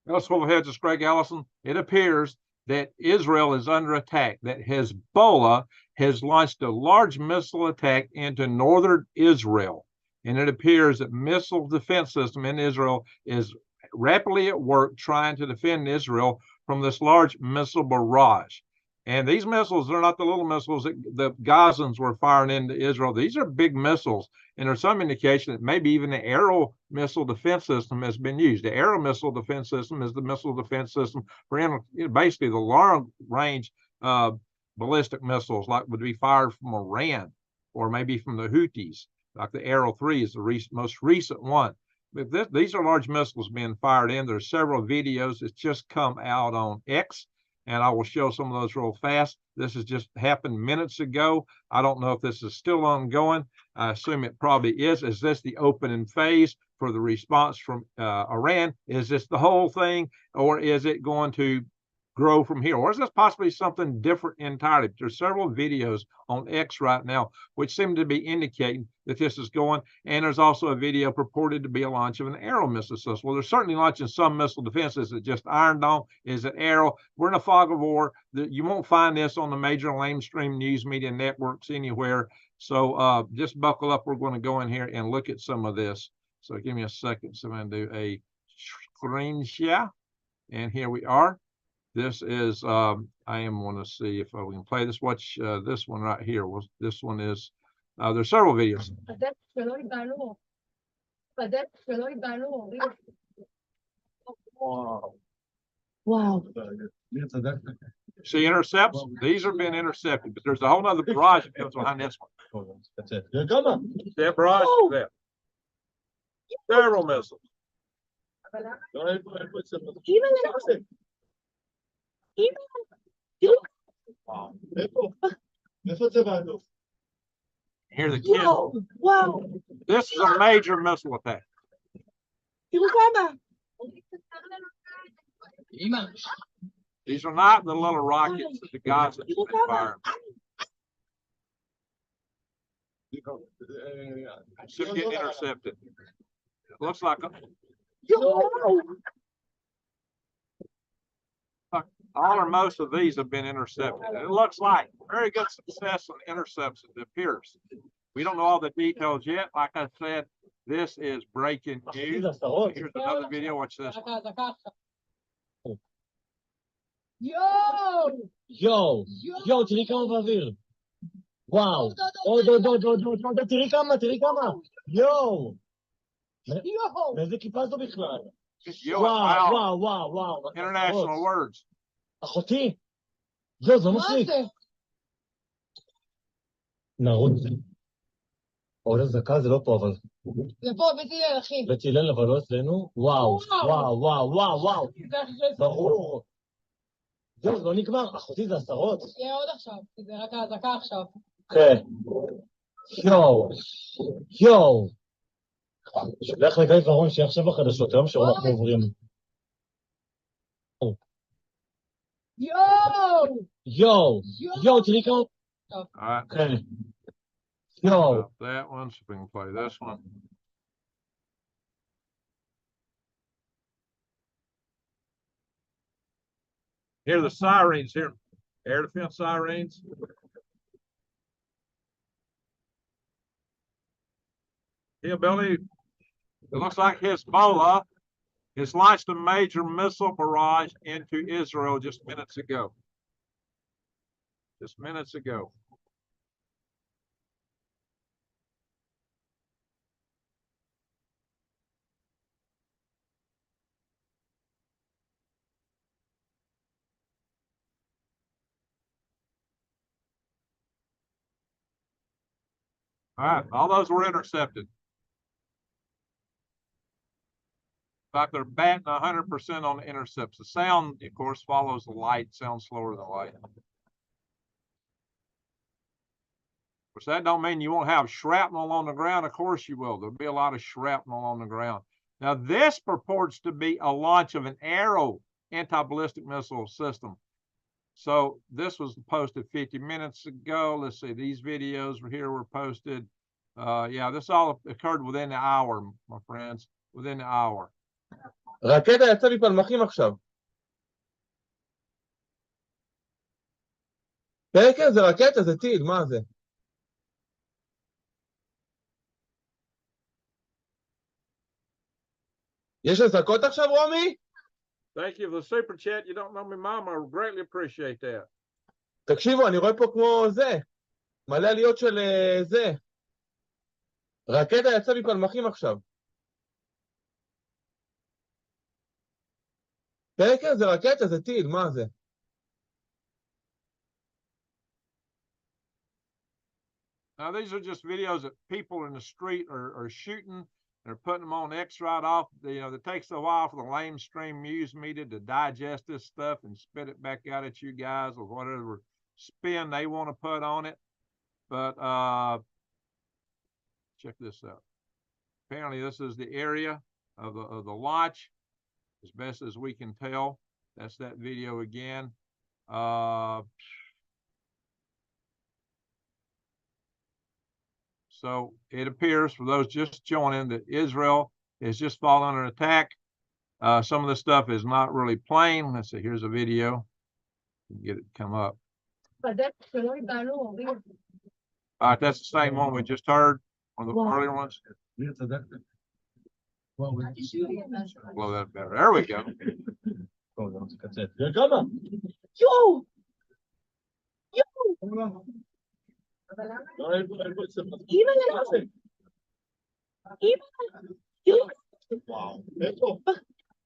Well, Swivel Head, is Greg Allison. It appears that Israel is under attack, that Hezbollah has launched a large missile attack into northern Israel. And it appears that missile defense system in Israel is rapidly at work trying to defend Israel from this large missile barrage. And these missiles, they're not the little missiles that the Gazans were firing into Israel. These are big missiles. And there's some indication that maybe even the Arrow missile defense system has been used. The Arrow missile defense system is the missile defense system for basically the long range ballistic missiles, like would be fired from Iran or maybe from the Houthis, like the Arrow 3 is the most recent one. But these are large missiles being fired in. There's several videos that's just come out on X, and I will show some of those real fast. This has just happened minutes ago. I don't know if this is still ongoing. I assume it probably is. Is this the opening phase for the response from Iran? Is this the whole thing, or is it going to grow from here? Or is this possibly something different entirely? There's several videos on X right now which seem to be indicating that this is going, and there's also a video purported to be a launch of an Arrow missile system. Well, they're certainly launching some missile defense. Is it just Iron Dome? Is it Arrow? We're in a fog of war. You won't find this on the major mainstream news media networks anywhere. So just buckle up. We're going to go in here and look at some of this. So give me a second. So I'm going to do a screen share, and here we are. This is, I am going to see if we can play this. Watch this one right here. This one is, there's several videos. Wow. See intercepts? These are being intercepted, but there's a whole other barrage that comes behind this one. That's it. That barrage is there. Several missiles. Wow. Here the kids. Wow. This is a major missile attack. These are not the little rockets that the guys have been firing. Should get intercepted. It looks like all or most of these have been intercepted. It looks like very good success on intercepts, it appears. We don't know all the details yet. Like I said, this is breaking news. Here's another video. Watch this. יואו, תראי כמה באוויר. וואו. עוד, תראי כמה. יואו. איזה כיפה זו בכלל? וואו. International words. אחותי. זו מספיק. נרוץ. עוד הזקה זה לא פה, אבל... זה פה, בית הלל, אחי. בית הלל, אבל לא אצלנו. וואו. ברור. זהו, לא נגמר, אחותי זה עשרות. יהיה עוד עכשיו, כי זה רק ההזקה עכשיו. כן. יואו. שולח לגיא ורון שיהיה עכשיו בחדשות, היום שאנחנו עוברים. יואו, תראי כמה. כן. יואו. That one, so we can play this one. Here are the sirens here. Air defense sirens. Hillbilly, it looks like Hezbollah has launched a major missile barrage into Israel just minutes ago. All right, all those were intercepted. In fact, they're batting 100% on the intercepts. The sound, of course, follows the light. Sounds slower than light. Of course, that don't mean you won't have shrapnel on the ground. Of course you will. There'll be a lot of shrapnel on the ground. Now, this purports to be a launch of an Arrow anti-ballistic missile system. So this was posted 50 minutes ago. Let's see, these videos here were posted. Yeah, this all occurred within the hour, my friends, within the hour. רקטה יצא מפלמחים עכשיו. כן, זה רקטה, זה טיל, מה זה? יש אזעקות עכשיו, רומי? Thank you for the super chat. You don't know me, Mom. I greatly appreciate that. תקשיבו, אני רואה פה כמו זה. מלא עליות של זה. רקטה יצא מפלמחים עכשיו. כן, זה רקטה, זה טיל, מה זה? Now, these are just videos that people in the street are shooting. They're putting them on X right off. You know, it takes a while for the lamestream news media to digest this stuff and spit it back out at you guys or whatever spin they want to put on it. But check this out. Apparently, this is the area of the launch, as best as we can tell. That's that video again. So it appears, for those just joining, that Israel is just falling under attack. Some of the stuff is not really plain. Let's see, here's a video. Get it to come up. All right, that's the same one we just heard, one of the earlier ones. Blow that better. There we go. Yo! Yo!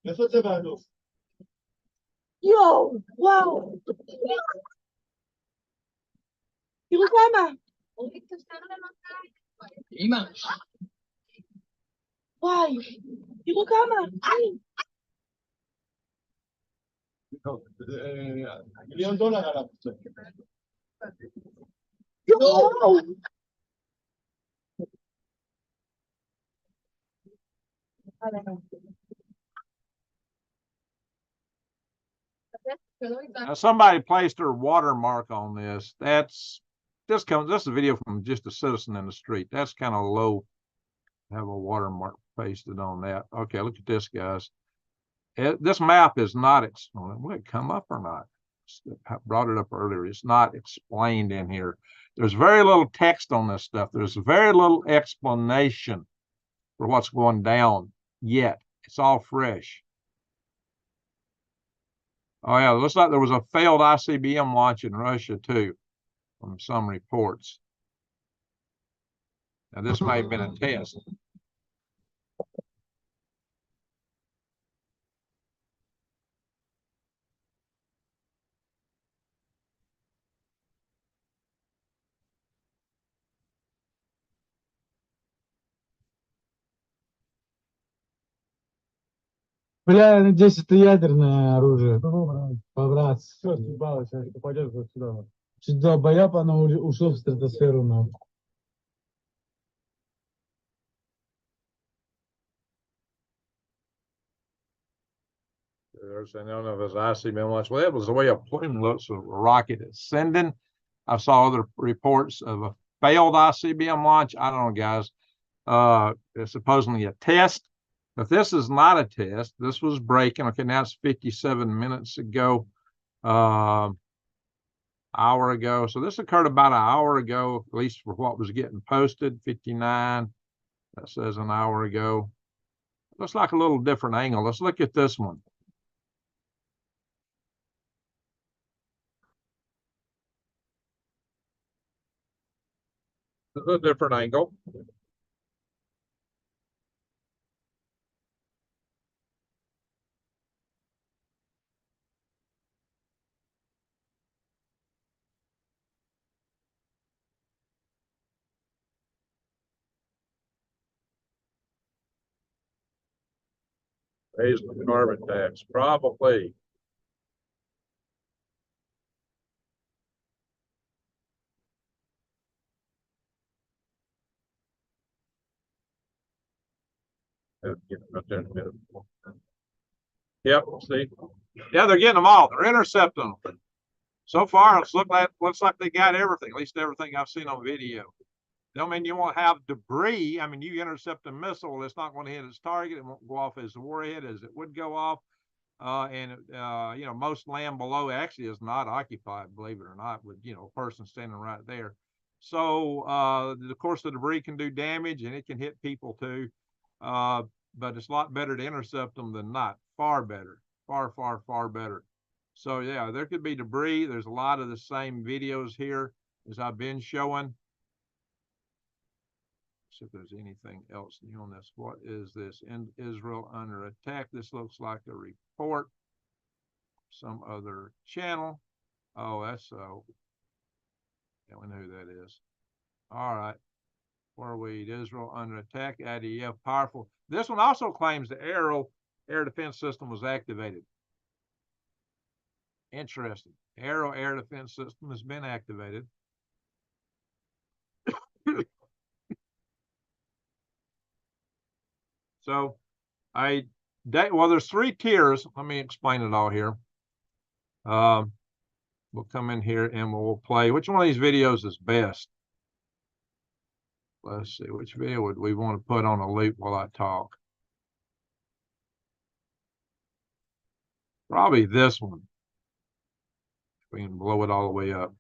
איפה זה באלוף? יואו, וואו. תראו כמה. אמא. וואי, תראו כמה. $1,000,000 עליו. יואו. Now, somebody placed their watermark on this. This is a video from just a citizen in the street. That's kind of low. Have a watermark pasted on that. Okay, look at this, guys. This map is not, will it come up or not? I brought it up earlier. It's not explained in here. There's very little text on this stuff. There's very little explanation for what's going down yet. It's all fresh. Oh, yeah, it looks like there was a failed ICBM launch in Russia, too, from some reports. Now, this may have been a test. Бля, я надеюсь, это ядерное оружие. По-братски. Все, съебалось, сейчас попадет вот сюда. Чуть долбоеб, оно ушло в стратосферу, нахуй. There's, I don't know if it's ICBM launch. Well, that was the way a plume looks of a rocket ascending. I saw other reports of a failed ICBM launch. I don't know, guys. It's supposedly a test. If this is not a test, this was breaking. Okay, now it's 57 minutes ago, hour ago. So this occurred about an hour ago, at least for what was getting posted, 59. That says an hour ago. Looks like a little different angle. Let's look at this one. It's a different angle. Raise the carbon tax, probably. Yep, see. Yeah, they're getting them all. They're intercepting them. So far, looks like they got everything, at least everything I've seen on video. I mean, you won't have debris. I mean, you intercept a missile, it's not going to hit its target. It won't go off as a warhead as it would go off. You know, most land below actually is not occupied, believe it or not, with, you know, a person standing right there. So, of course, the debris can do damage and it can hit people too. But it's a lot better to intercept them than not. Far better. Far, far, far better. So, yeah, there could be debris. There's a lot of the same videos here as I've been showing. See if there's anything else new on this. What is this? In Israel under attack. This looks like a report. Some other channel. Oh, that's so. Yeah, we know who that is. All right. Where are we? Israel under attack. IDF powerful. This one also claims the Arrow air defense system was activated. Interesting. Arrow air defense system has been activated. So well, there's 3 tiers. Let me explain it all here. We'll come in here and we'll play. Which one of these videos is best? Let's see. Which video would we want to put on a loop while I talk? Probably this one. We can blow it all the way up.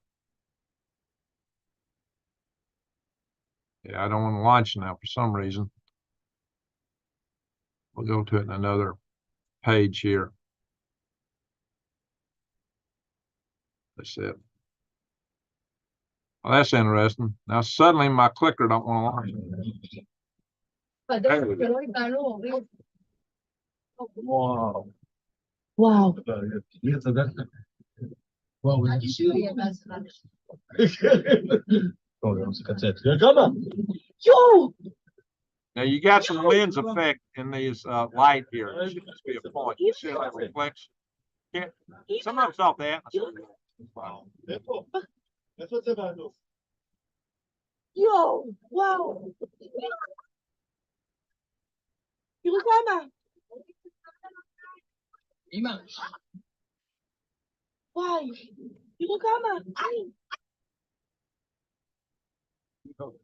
Yeah, I don't want to launch now for some reason. We'll go to it in another page here. That's it. Well, that's interesting. Now suddenly my clicker don't want to launch. Wow. Wow. Yo! Now you got some lens effect in these light here. There should just be a point. You see that reflection? Yeah. Some of it's off the atmosphere. Wow. Yo! Wow! Ilu kama? Why? Ilu kama? Yo!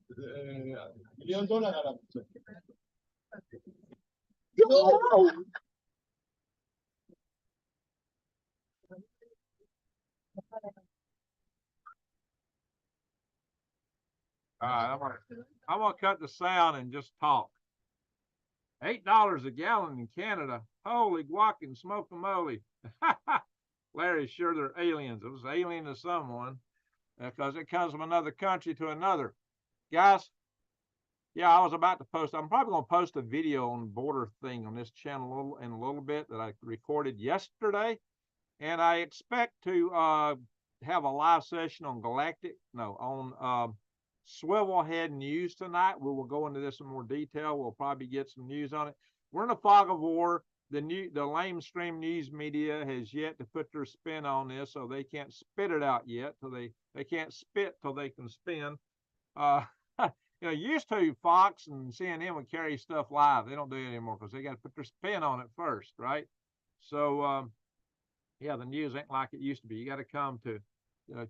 All right, I'm gonna cut the sound and just talk. $8 a gallon in Canada. Holy guacamole, smoke-a-moly. Larry, sure they're aliens. It was alien to someone because it comes from another country to another. Guys, yeah, I was about to post. I'm probably going to post a video on the border thing on this channel in a little bit that I recorded yesterday. And I expect to have a live session on Swivel Head news tonight. We will go into this in more detail. We'll probably get some news on it. We're in a fog of war. The lamestream news media has yet to put their spin on this, so they can't spit it out yet. So they can't spit till they can spin. You know, used to Fox and CNN would carry stuff live. They don't do it anymore because they got to put their spin on it first, right? So yeah, the news ain't like it used to be. You got to come to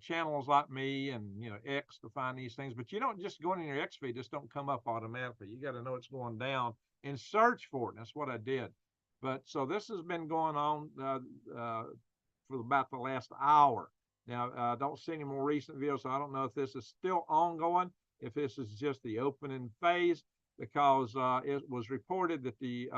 channels like me and X to find these things. But you don't just go in your X feed; just don't come up automatically. You got to know it's going down and search for it. And that's what I did. But so this has been going on for about the last hour. Now, I don't see any more recent videos, so I don't know if this is still ongoing, if this is just the opening phase, because it was reported that the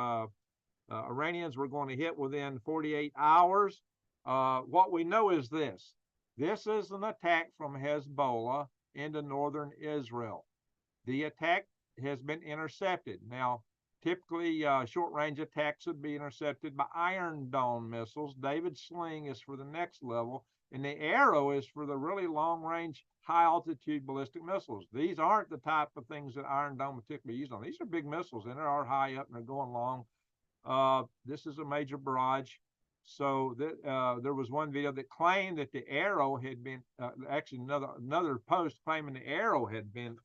Iranians were going to hit within 48 hours. What we know is this. This is an attack from Hezbollah into northern Israel. The attack has been intercepted. Now, typically, short-range attacks would be intercepted by Iron Dome missiles. David Sling is for the next level, and the Arrow is for the really long-range, high-altitude ballistic missiles. These aren't the type of things that Iron Dome would typically use on. These are big missiles, and they are high up, and they're going long. This is a major barrage. So there was one video that claimed that the Arrow had been, actually another post claiming the Arrow had been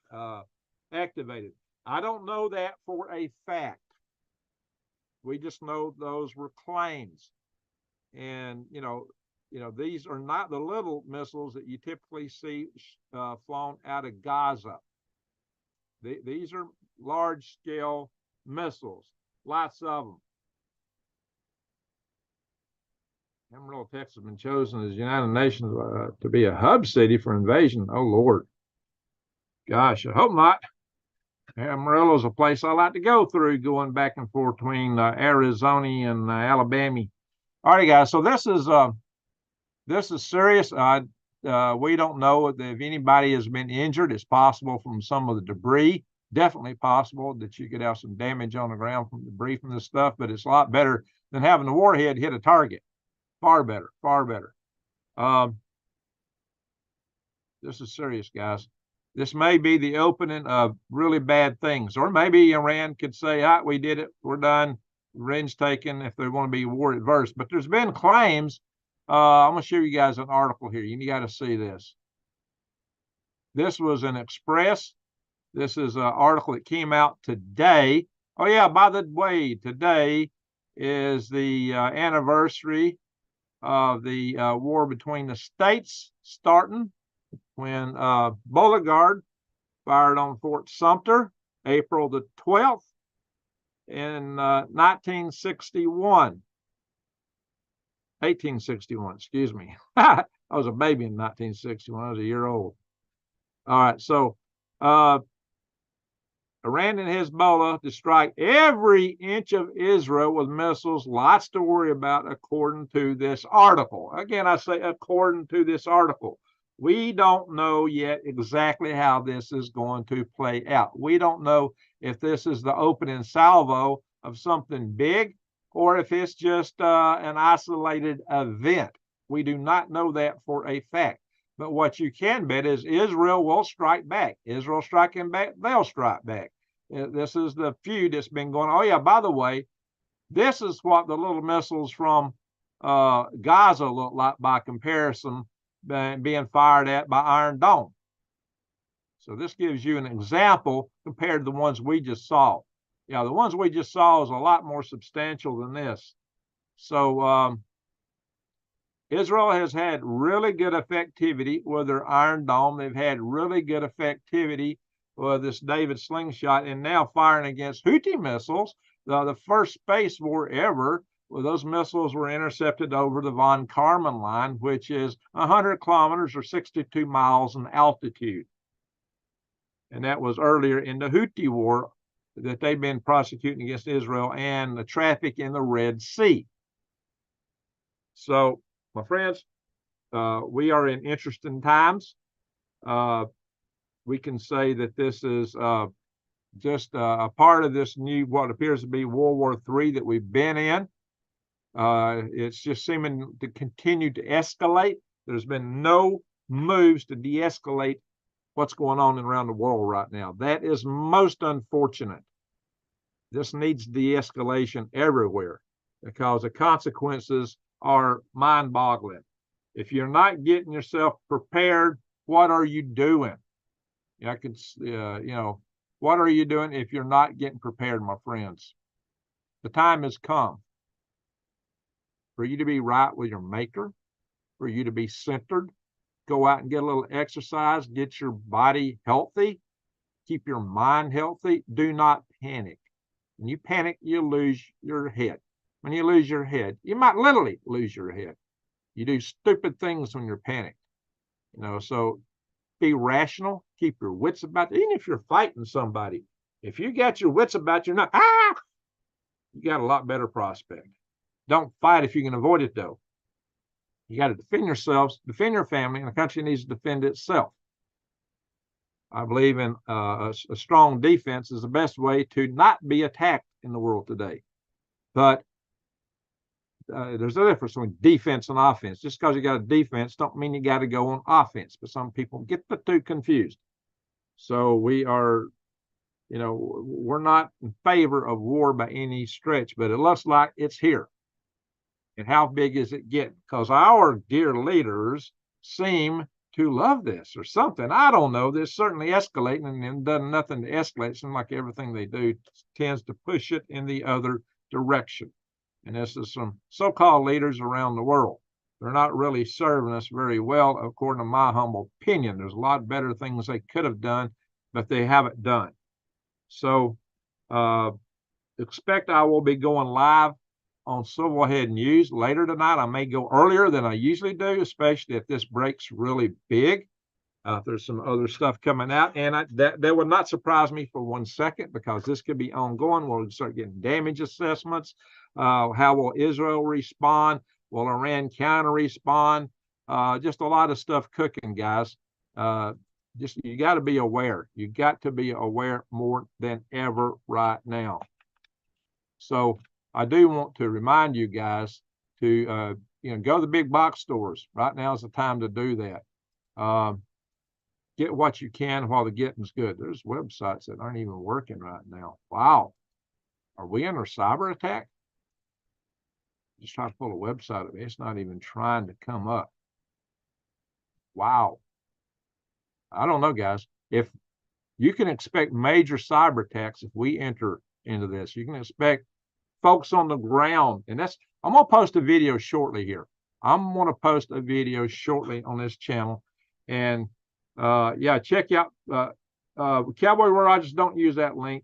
activated. I don't know that for a fact. We just know those were claims. And, these are not the little missiles that you typically see flown out of Gaza. These are large-scale missiles, lots of them. Amarillo, Texas, has been chosen as United Nations to be a hub city for invasion. Oh, Lord. Gosh, I hope not. Amarillo is a place I like to go through, going back and forth between Arizona and Alabama. All right, guys. So this is serious. We don't know if anybody has been injured. It's possible from some of the debris. Definitely possible that you could have some damage on the ground from debris from this stuff, but it's a lot better than having the warhead hit a target. Far better, far better. This is serious, guys. This may be the opening of really bad things, or maybe Iran could say, "Ah, we did it. We're done. Iran's taken," if they want to be war adverse. But there's been claims. I'm going to show you guys an article here. You got to see this. This was an Express. This is an article that came out today. Oh, yeah, by the way, today is the anniversary of the war between the states starting when Beauregard fired on Fort Sumter, April the 12th in 1961. 1861, excuse me. I was a baby in 1961. I was a year old. All right, so Iran and Hezbollah to strike every inch of Israel with missiles. Lots to worry about, according to this article. Again, I say according to this article. We don't know yet exactly how this is going to play out. We don't know if this is the opening salvo of something big or if it's just an isolated event. We do not know that for a fact. But what you can bet is Israel will strike back. Israel striking back, they'll strike back. This is the feud that's been going on. Oh, yeah, by the way, this is what the little missiles from Gaza look like by comparison, being fired at by Iron Dome. So this gives you an example compared to the ones we just saw. Yeah, the ones we just saw is a lot more substantial than this. So Israel has had really good effectivity with their Iron Dome. They've had really good effectivity with this David slingshot, and now firing against Houthi missiles. The first space war ever, where those missiles were intercepted over the von Karman line, which is 100 kilometers or 62 miles in altitude. And that was earlier in the Houthi war that they've been prosecuting against Israel and the traffic in the Red Sea. So, my friends, we are in interesting times. We can say that this is just a part of this new, what appears to be World War III that we've been in. It's just seeming to continue to escalate. There's been no moves to de-escalate what's going on around the world right now. That is most unfortunate. This needs de-escalation everywhere because the consequences are mind-boggling. If you're not getting yourself prepared, what are you doing? I could, what are you doing if you're not getting prepared, my friends? The time has come for you to be right with your maker, for you to be centered. Go out and get a little exercise, get your body healthy, keep your mind healthy. Do not panic. When you panic, you lose your head. When you lose your head, you might literally lose your head. You do stupid things when you're panicked. So be rational, keep your wits about you. Even if you're fighting somebody, if you got your wits about you, you're not, you got a lot better prospect. Don't fight if you can avoid it, though. You got to defend yourselves, defend your family, and the country needs to defend itself. I believe in a strong defense is the best way to not be attacked in the world today. But there's a difference between defense and offense. Just because you got a defense don't mean you got to go on offense. But some people get the two confused. So we are, we're not in favor of war by any stretch, but it looks like it's here. And how big is it getting? Because our dear leaders seem to love this or something. I don't know. They're certainly escalating, and it does nothing to escalate. It seems like everything they do tends to push it in the other direction. And this is some so-called leaders around the world. They're not really serving us very well, according to my humble opinion. There's a lot better things they could have done, but they haven't done. So expect I will be going live on Swivel Head News later tonight. I may go earlier than I usually do, especially if this breaks really big. There's some other stuff coming out, and that would not surprise me for 1 second, because this could be ongoing. We'll start getting damage assessments. How will Israel respond? Will Iran counter respond? Just a lot of stuff cooking, guys. Just you got to be aware. You got to be aware more than ever right now. So I do want to remind you guys to go to the big box stores. Right now is the time to do that. Get what you can while the getting's good. There's websites that aren't even working right now. Wow. Are we under cyber attack? Just try to pull a website up. It's not even trying to come up. Wow. I don't know, guys. If you can expect major cyber attacks if we enter into this, you can expect folks on the ground. And I'm going to post a video shortly here. I'm going to post a video shortly on this channel. And yeah, check out Cowboy Rogers. Don't use that link.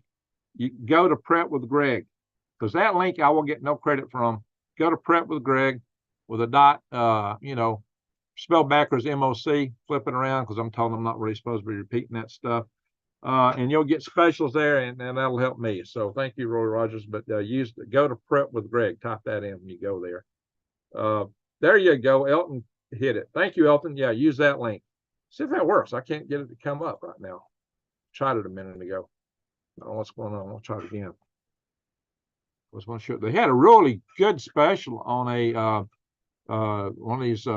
You go to Prep with Greg, because that link I will get no credit from. Go to Prep with Greg with a dot, spell backwards MOC, flip it around, because I'm told I'm not really supposed to be repeating that stuff. And you'll get specials there, and that'll help me. So thank you, Roy Rogers. But go to Prep with Greg. Type that in when you go there. There you go. Elton hit it. Thank you, Elton. Yeah, use that link. See if that works. I can't get it to come up right now. Tried it a minute ago. I don't know what's going on. I'll try it again. Was one show. They had a really good special on a one of these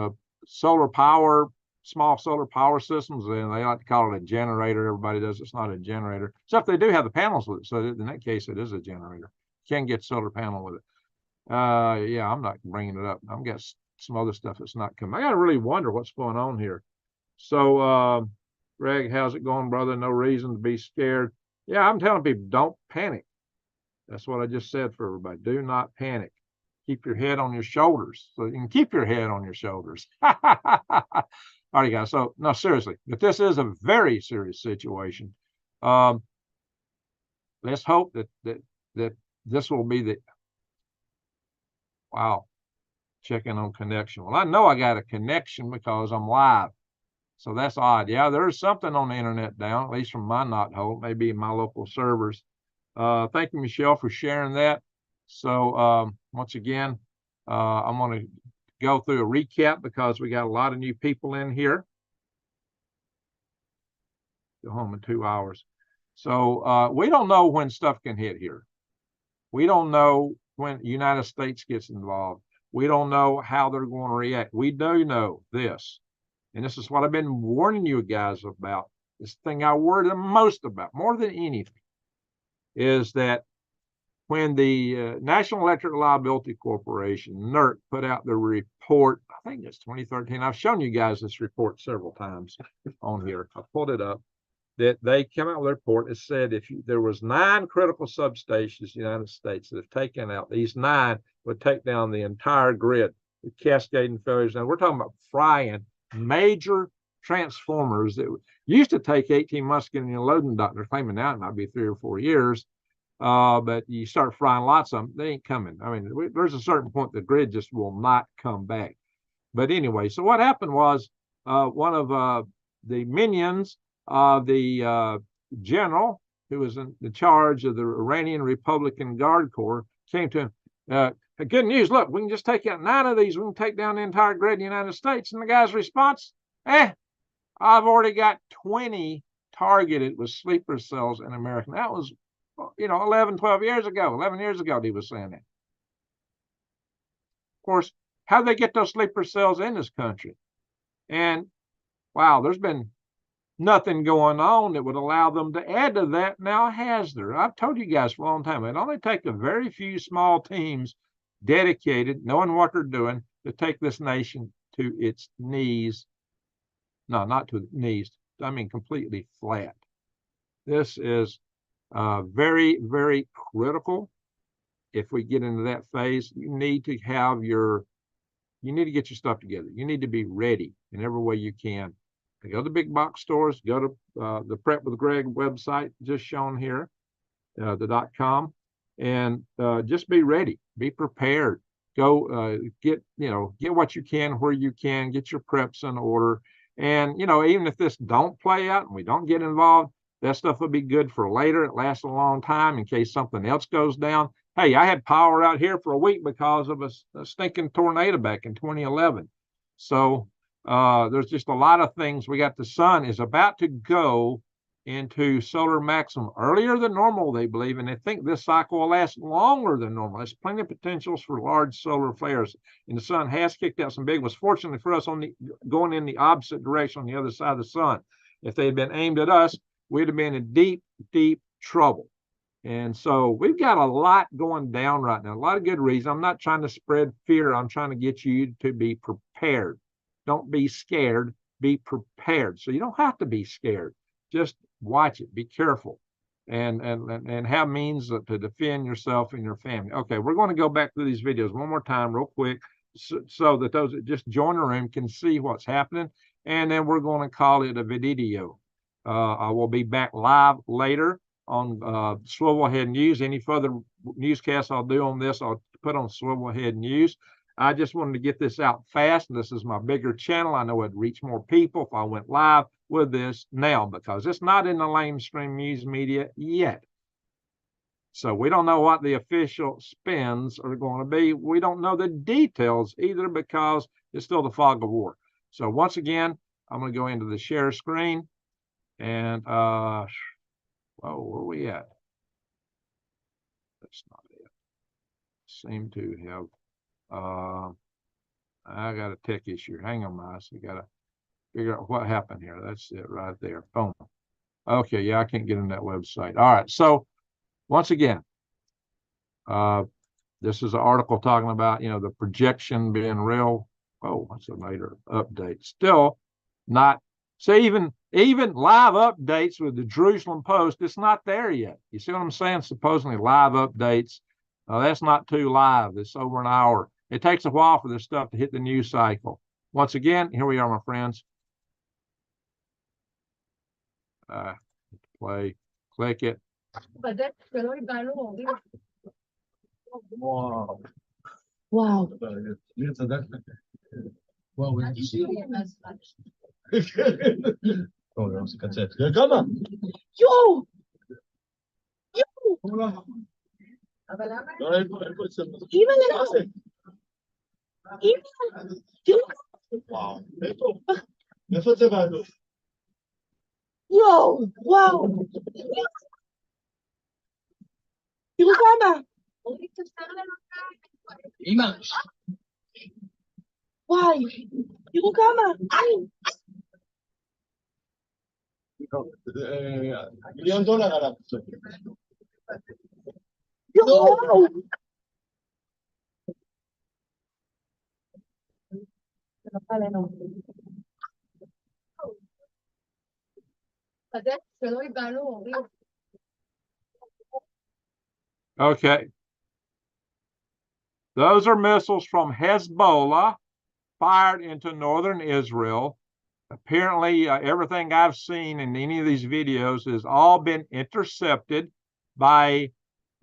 solar power, small solar power systems, and they like to call it a generator. Everybody does. It's not a generator, except they do have the panels with it. So in that case, it is a generator. You can get solar panel with it. Yeah, I'm not bringing it up. I've got some other stuff that's not coming. I got to really wonder what's going on here. So, Greg, how's it going, brother? No reason to be scared. Yeah, I'm telling people, don't panic. That's what I just said for everybody. Do not panic. Keep your head on your shoulders. So you can keep your head on your shoulders. All right, guys. So, no, seriously, but this is a very serious situation. Let's hope that this will be the, wow, checking on connection. Well, I know I got a connection because I'm live. So that's odd. Yeah, there's something on the internet down, at least from my knothole, maybe my local servers. Thank you, Michelle, for sharing that. So once again, I'm going to go through a recap because we got a lot of new people in here. Go home in 2 hours. So we don't know when stuff can hit here. We don't know when the United States gets involved. We don't know how they're going to react. We do know this. And this is what I've been warning you guys about. This thing I worry the most about, more than anything, is that when the National Electric Liability Corporation, NERC, put out the report, I think it's 2013. I've shown you guys this report several times on here. I pulled it up. That they came out with a report that said there was 9 critical substations in the United States that have taken out, these 9 would take down the entire grid with cascading failures. Now we're talking about frying major transformers that used to take 18 months getting a loading dock. They're claiming now it might be 3 or 4 years. But you start frying lots of them, they ain't coming. I mean, there's a certain point the grid just will not come back. But anyway, so what happened was one of the minions of the general who was in charge of the Iranian Republican Guard Corps came to him. Good news, look, we can just take out 9 of these. We can take down the entire grid in the United States. And the guy's response, I've already got 20 targeted with sleeper cells in America. That was, 11 years ago, he was saying that. Of course, how do they get those sleeper cells in this country? And wow, there's been nothing going on that would allow them to add to that. Now has there? I've told you guys for a long time, it only takes a very few small teams dedicated, knowing what they're doing, to take this nation to its knees. No, not to the knees. I mean, completely flat. This is very, very critical. If we get into that phase, you need to get your stuff together. You need to be ready in every way you can. Go to the big box stores, go to the Prep with Greg website, just shown here. the .com, and just be ready, be prepared. Go get what you can where you can, get your preps in order. And even if this don't play out and we don't get involved, that stuff will be good for later. It lasts a long time in case something else goes down. Hey, I had power out here for a week because of a stinking tornado back in 2011. So there's just a lot of things. We got the sun is about to go into solar maximum earlier than normal, they believe, and they think this cycle will last longer than normal. There's plenty of potentials for large solar flares, and the sun has kicked out some big ones. Fortunately for us, going in the opposite direction on the other side of the sun. If they had been aimed at us, we'd have been in deep, deep trouble. And so we've got a lot going down right now, a lot of good reasons. I'm not trying to spread fear. I'm trying to get you to be prepared. Don't be scared, be prepared. So you don't have to be scared. Just watch it, be careful, and have means to defend yourself and your family. Okay, we're going to go back through these videos one more time real quick so that those that just join the room can see what's happening, and then we're going to call it a video. I will be back live later on Swivel Head News. Any further newscasts I'll do on this, I'll put on Swivel Head News. I just wanted to get this out fast, and this is my bigger channel. I know it'd reach more people if I went live with this now, because it's not in the mainstream news media yet. So we don't know what the official spins are going to be. We don't know the details either, because it's still the fog of war. So once again, I'm going to go into the share screen, and where are we at? That's not it. Seem to have I got a tech issue. Hang on, mice. We got to figure out what happened here. That's it right there. Boom. Okay, yeah, I can't get in that website. All right, so once again, this is an article talking about, the projection being real. Oh, what's a later update? Still not. So even live updates with the Jerusalem Post, it's not there yet. You see what I'm saying? Supposedly live updates. That's not too live. It's over an hour. It takes a while for this stuff to hit the news cycle. Once again, here we are, my friends. Play, click it. Wow. Wow. Come Yo! אימא'לה! אימא'לה! וואו. איפה זה בעדו? יואו! וואו! תראו כמה! אמא. וואי! תראו כמה! $1,000,000 עליו. יואו! Okay. Those are missiles from Hezbollah fired into northern Israel. Apparently, everything I've seen in any of these videos has all been intercepted by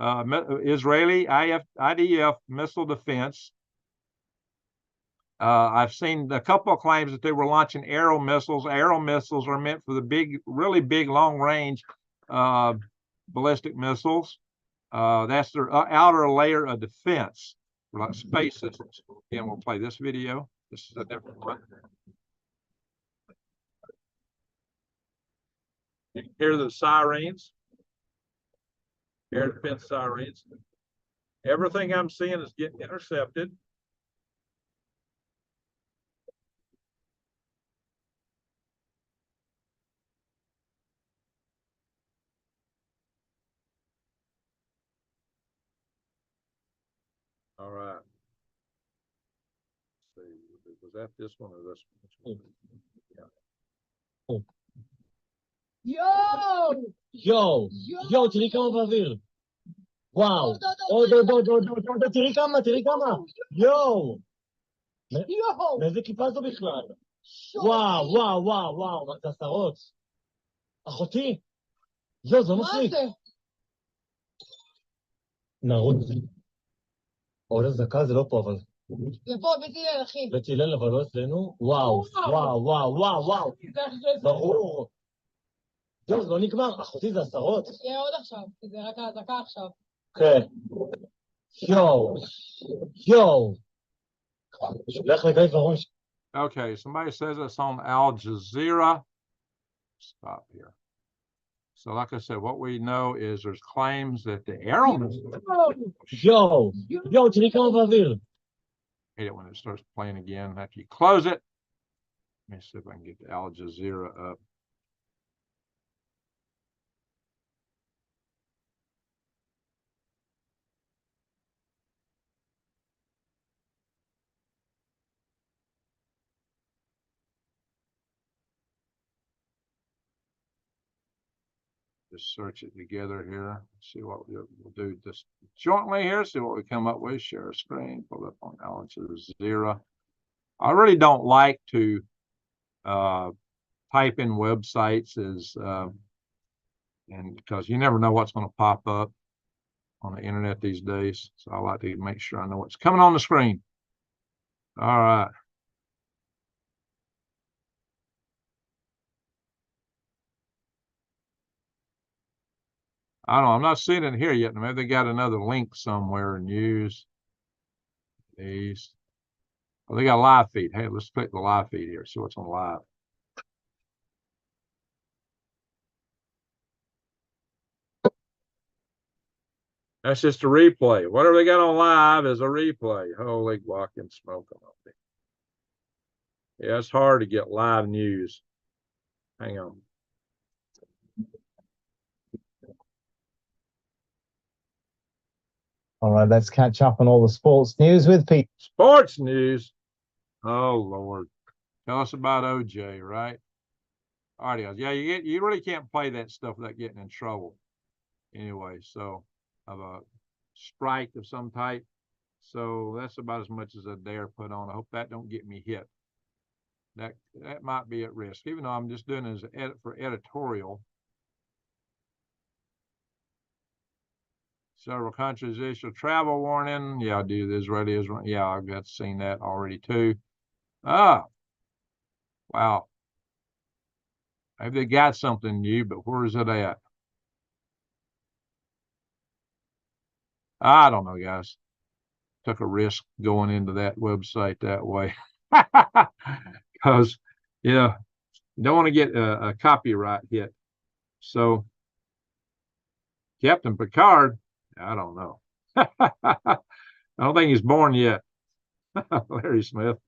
Israeli IDF missile defense. I've seen a couple of claims that they were launching arrow missiles. Arrow missiles are meant for the big, really big, long-range ballistic missiles. That's their outer layer of defense, like space systems. Again, we'll play this video. This is a different one. You can hear the sirens, air defense sirens. Everything I'm seeing is getting intercepted. All right. Let's see, was that this one or this one? Yeah. יואו, תראי כמה באוויר. וואו, עוד, תראי כמה. יואו. מאיזה כיפה זו בכלל? וואו, זה עשרות. אחותי. זו מפליק. נרוץ. עוד אזעקה זה לא פה, אבל... זה פה, בית הלל, אחי. בית הלל, אבל לא אצלנו. וואו, וואו, וואו, וואו, וואו. ברור. זהו, זה לא נגמר. אחותי, זה עשרות. יהיה עוד עכשיו, כי זה רק האזעקה עכשיו. כן. יואו. יואו. שולח לגיא ורון. Okay, somebody says it's on Al Jazeera. Stop here. So like I said, what we know is there's claims that the arrow missile. יואו. יואו, תראי כמה באוויר. Hate it when it starts playing again after you close it. Let me see if I can get the Al Jazeera up. Just search it together here. See what we'll do just jointly here. See what we come up with. Share a screen. Pull up on Al Jazeera. I really don't like to type in websites and because you never know what's going to pop up on the internet these days. So I like to make sure I know what's coming on the screen. All right. I don't know. I'm not seeing it here yet. Maybe they got another link somewhere. News. These. Oh, they got a live feed. Hey, let's click the live feed here. See what's on live. That's just a replay. Whatever they got on live is a replay. Holy walking smoke. Yeah, it's hard to get live news. Hang on. All right, let's catch up on all the sports news with Pete. Sports news. Oh, Lord. Tell us about OJ, right? Audio. Yeah, you really can't play that stuff without getting in trouble. Anyway, so of a strike of some type. So that's about as much as I dare put on. I hope that don't get me hit. That might be at risk, even though I'm just doing it as an edit for editorial. Several countries issue travel warning. Yeah, I do. The Israeli. Yeah, I've got seen that already too. Ah, wow. Maybe they got something new, but where is it at? I don't know, guys. Took a risk going into that website that way. Because, you know, you don't want to get a copyright hit. So, Captain Picard, I don't know. I don't think he's born yet. Larry Smith.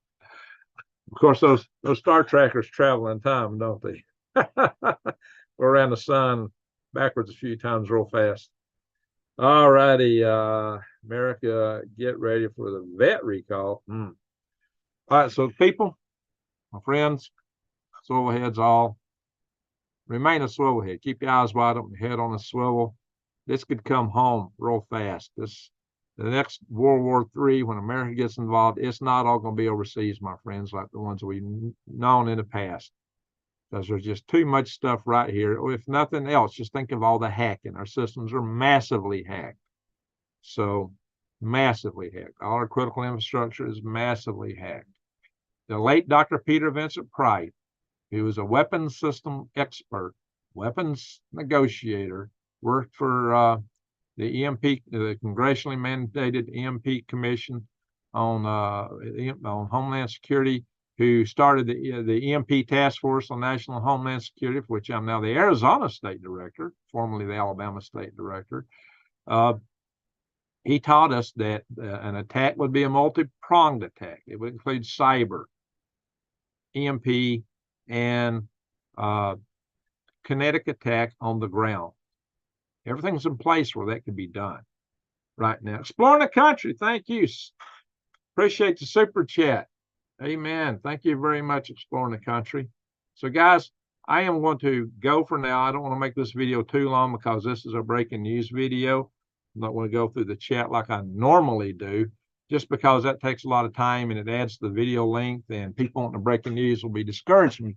Of course, those Star Trekkers travel in time, don't they? Go around the sun backwards a few times real fast. All righty, America, get ready for the vet recall. All right, so people, my friends, swivel heads all, remain a swivel head. Keep your eyes wide open, head on a swivel. This could come home real fast. The next World War III, when America gets involved, it's not all going to be overseas, my friends, like the ones we've known in the past. Because there's just too much stuff right here. If nothing else, just think of all the hacking. Our systems are massively hacked. So massively hacked. All our critical infrastructure is massively hacked. The late Dr. Peter Vincent Price, he was a weapons system expert, weapons negotiator, worked for the EMP, the congressionally mandated EMP Commission on Homeland Security, who started the EMP Task Force on National Homeland Security, for which I'm now the Arizona State Director, formerly the Alabama State Director. He taught us that an attack would be a multi-pronged attack. It would include cyber, EMP, and kinetic attack on the ground. Everything's in place where that could be done right now. Exploring the country. Thank you. Appreciate the super chat. Amen. Thank you very much, Exploring the Country. So, guys, I am going to go for now. I don't want to make this video too long because this is a breaking news video. I'm not going to go through the chat like I normally do, just because that takes a lot of time and it adds to the video length, and people wanting the breaking news will be discouraged from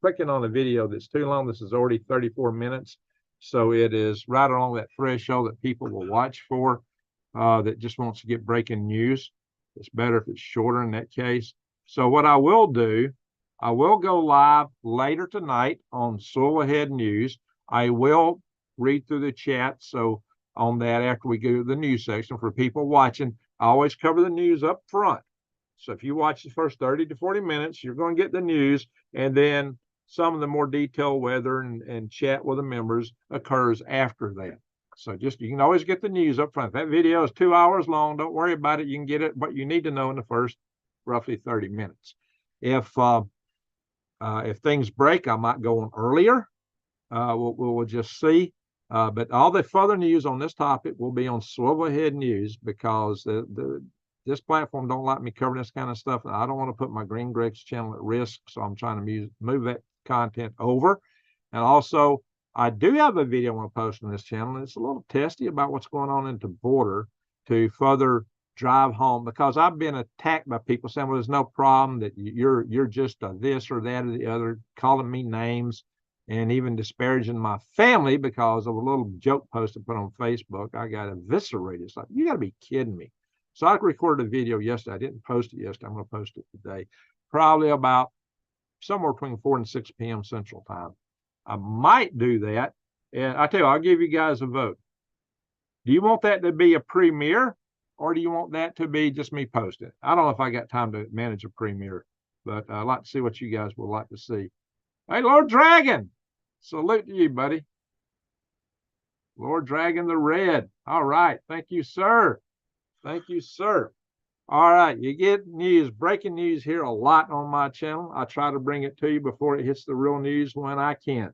clicking on a video that's too long. This is already 34 minutes. So it is right along that threshold that people will watch for, that just wants to get breaking news. It's better if it's shorter in that case. So what I will do, I will go live later tonight on Swivel Head News. I will read through the chat. So on that, after we go to the news section for people watching, I always cover the news up front. So if you watch the first 30 to 40 minutes, you're going to get the news, and then some of the more detailed weather and chat with the members occurs after that. So just, you can always get the news up front. If that video is 2 hours long, don't worry about it. You can get it, what you need to know in the first roughly 30 minutes. If things break, I might go on earlier. We'll just see. But all the further news on this topic will be on Swivel Head News, because this platform don't like me covering this kind of stuff. And I don't want to put my Green Greg's channel at risk. So I'm trying to move that content over. And also, I do have a video I want to post on this channel. And it's a little testy about what's going on at the border to further drive home, because I've been attacked by people saying, well, there's no problem, that you're just a this or that or the other, calling me names and even disparaging my family because of a little joke post I put on Facebook. I got eviscerated. It's like, you got to be kidding me. So I recorded a video yesterday. I didn't post it yesterday. I'm going to post it today, probably about somewhere between 4 and 6 p.m. Central Time. I might do that. And I tell you, I'll give you guys a vote. Do you want that to be a premiere, or do you want that to be just me posting? I don't know if I got time to manage a premiere, but I'd like to see what you guys would like to see. Hey, Lord Dragon, salute to you, buddy. Lord Dragon the Red. All right. Thank you, sir. Thank you, sir. All right. You get news, breaking news here a lot on my channel. I try to bring it to you before it hits the real news when I can.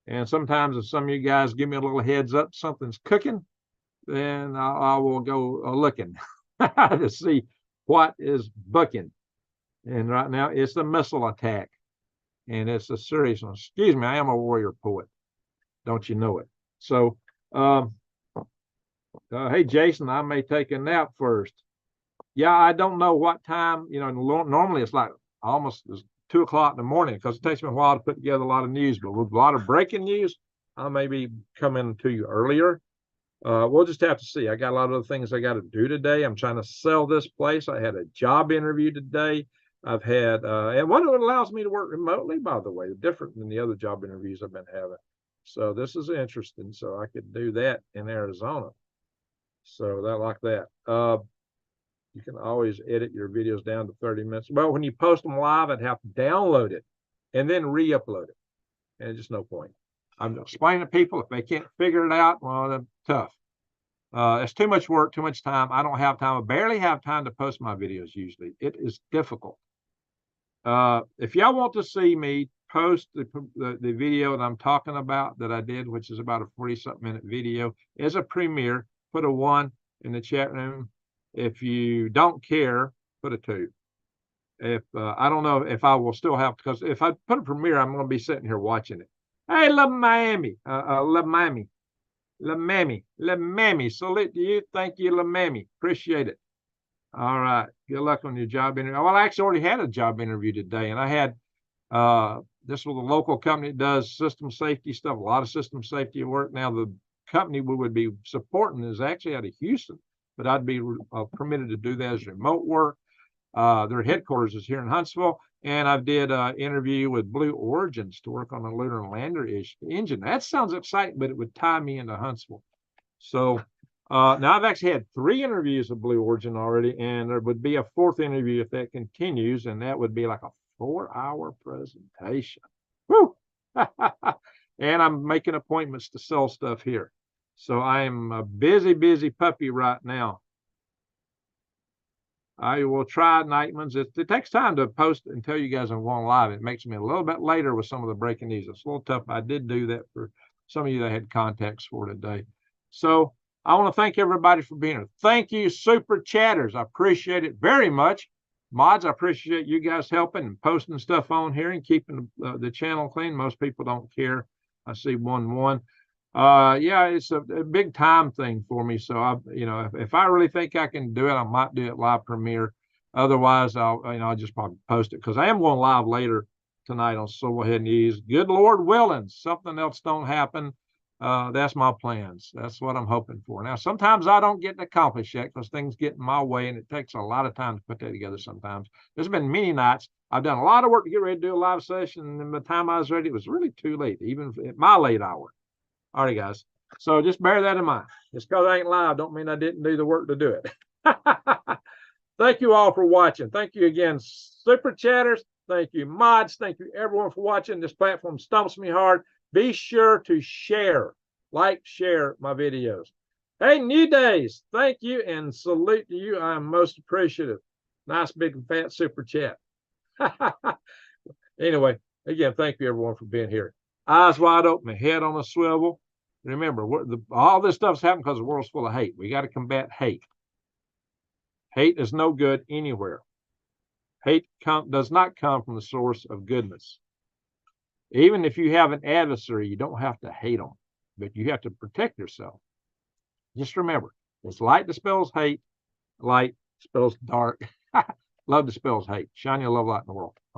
And sometimes if some of you guys give me a little heads up, something's cooking, then I will go looking to see what is bucking. And right now it's the missile attack. And it's a serious one. Excuse me, I am a warrior poet. Don't you know it? So, hey, Jason, I may take a nap first. Yeah, I don't know what time. You know, normally it's like almost 2 o'clock in the morning, because it takes me a while to put together a lot of news. But with a lot of breaking news, I may be coming to you earlier. We'll just have to see. I got a lot of other things I got to do today. I'm trying to sell this place. I had a job interview today. I've had, and one of it allows me to work remotely, by the way, different than the other job interviews I've been having. So this is interesting. So I could do that in Arizona. So that, like that. You can always edit your videos down to 30 minutes. Well, when you post them live, I'd have to download it and then re-upload it. And it's just no point. I'm explaining to people, if they can't figure it out, well, they're tough. It's too much work, too much time. I don't have time. I barely have time to post my videos usually. It is difficult. If y'all want to see me post the video that I'm talking about that I did, which is about a 40-something minute video, as a premiere, put a 1 in the chat room. If you don't care, put a 2. If I don't know if I will still have, because if I put a premiere, I'm going to be sitting here watching it. Hey, La Mammy, La Mammy, La Mammy, La Mammy, salute to you. Thank you, La Mammy. Appreciate it. All right. Good luck on your job interview. Well, I actually already had a job interview today, and I had this was a local company that does system safety stuff, a lot of system safety work. Now, the company we would be supporting is actually out of Houston, but I'd be permitted to do that as remote work. Their headquarters is here in Huntsville, and I did an interview with Blue Origins to work on a lunar lander engine. That sounds exciting, but it would tie me into Huntsville. So now I've actually had 3 interviews with Blue Origin already, and there would be a 4th interview if that continues, and that would be like a 4-hour presentation. Woo! And I'm making appointments to sell stuff here. So I'm a busy puppy right now. I will try Nightman's. It takes time to post and tell you guys I'm going live. It makes me a little bit later with some of the breaking news. It's a little tough. I did do that for some of you that had contacts for today. So I want to thank everybody for being here. Thank you, super chatters. I appreciate it very much. Mods, I appreciate you guys helping and posting stuff on here and keeping the channel clean. Most people don't care. I see 1-1. Yeah, it's a big time thing for me. So if I really think I can do it, I might do it live premiere. Otherwise, I'll just probably post it, because I am going live later tonight on Swivel Head News. Good Lord willing, something else don't happen. That's my plans. That's what I'm hoping for. Now, sometimes I don't get to accomplish that because things get in my way, and it takes a lot of time to put that together sometimes. There's been many nights I've done a lot of work to get ready to do a live session, and by the time I was ready, it was really too late, even at my late hour. All right, guys. So just bear that in mind. Just because I ain't live don't mean I didn't do the work to do it. Thank you all for watching. Thank you again, Super Chatters. Thank you, mods. Thank you, everyone, for watching. This platform stumps me hard. Be sure to share, share my videos. Hey, New Days, thank you and salute to you. I'm most appreciative. Nice, big, fat super chat. Anyway, again, thank you, everyone, for being here. Eyes wide open, head on a swivel. Remember, all this stuff's happened because the world's full of hate. We got to combat hate. Hate is no good anywhere. Hate does not come from the source of goodness. Even if you have an adversary, you don't have to hate them, but you have to protect yourself. Just remember, it's light dispels hate, light dispels dark. Love dispels hate. Shine your love light in the world.